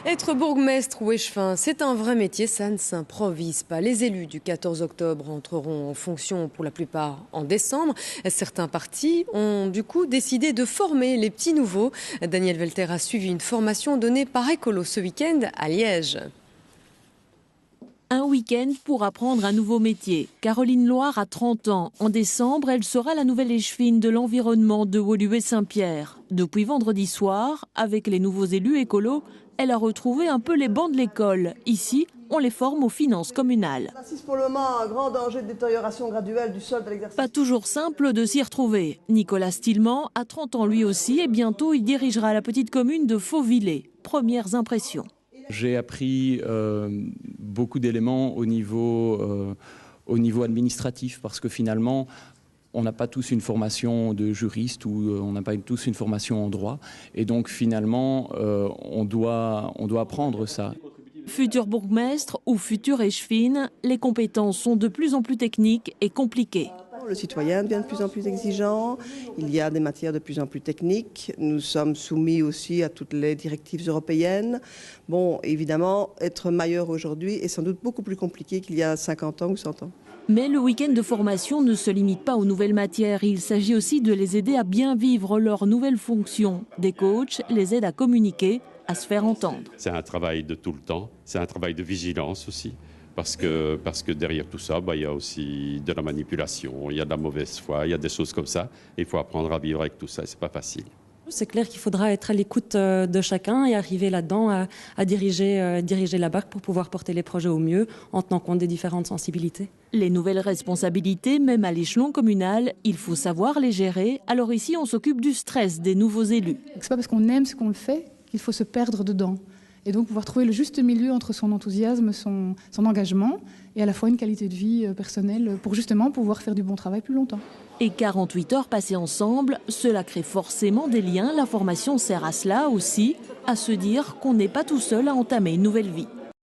Être bourgmestre ou échevin, c'est un vrai métier, ça ne s'improvise pas. Les élus du 14 octobre entreront en fonction pour la plupart en décembre. Certains partis ont du coup décidé de former les petits nouveaux. Daniel Velter a suivi une formation donnée par Écolo ce week-end à Liège. Un week-end pour apprendre un nouveau métier. Caroline Loire a 30 ans. En décembre, elle sera la nouvelle échevine de l'environnement de Woluwe-Saint-Pierre. Depuis vendredi soir, avec les nouveaux élus écolos, elle a retrouvé un peu les bancs de l'école. Ici, on les forme aux finances communales. On assiste pour le moment à un grand danger de détérioration graduelle du sol de l'exercice. Pas toujours simple de s'y retrouver. Nicolas Stilman a 30 ans lui aussi et bientôt il dirigera la petite commune de Fauvillers. Premières impressions. J'ai appris beaucoup d'éléments au niveau administratif parce que finalement, on n'a pas tous une formation de juriste ou on n'a pas tous une formation en droit. Et donc finalement, on doit apprendre ça. Futur bourgmestre ou future échevine, les compétences sont de plus en plus techniques et compliquées. Le citoyen devient de plus en plus exigeant, il y a des matières de plus en plus techniques, nous sommes soumis aussi à toutes les directives européennes. Bon, évidemment, être mailleur aujourd'hui est sans doute beaucoup plus compliqué qu'il y a 50 ans ou 100 ans. Mais le week-end de formation ne se limite pas aux nouvelles matières, il s'agit aussi de les aider à bien vivre leurs nouvelles fonctions. Des coachs les aident à communiquer, à se faire entendre. C'est un travail de tout le temps, c'est un travail de vigilance aussi. Parce que derrière tout ça, il y a aussi de la manipulation, il y a de la mauvaise foi, il y a des choses comme ça. Il faut apprendre à vivre avec tout ça, c'est pas facile. C'est clair qu'il faudra être à l'écoute de chacun et arriver là-dedans à diriger la barque pour pouvoir porter les projets au mieux en tenant compte des différentes sensibilités. Les nouvelles responsabilités, même à l'échelon communal, il faut savoir les gérer. Alors ici, on s'occupe du stress des nouveaux élus. C'est pas parce qu'on aime ce qu'on le fait qu'il faut se perdre dedans. Et donc pouvoir trouver le juste milieu entre son enthousiasme, son engagement et à la fois une qualité de vie personnelle pour justement pouvoir faire du bon travail plus longtemps. Et 48 heures passées ensemble, cela crée forcément des liens. La formation sert à cela aussi, à se dire qu'on n'est pas tout seul à entamer une nouvelle vie.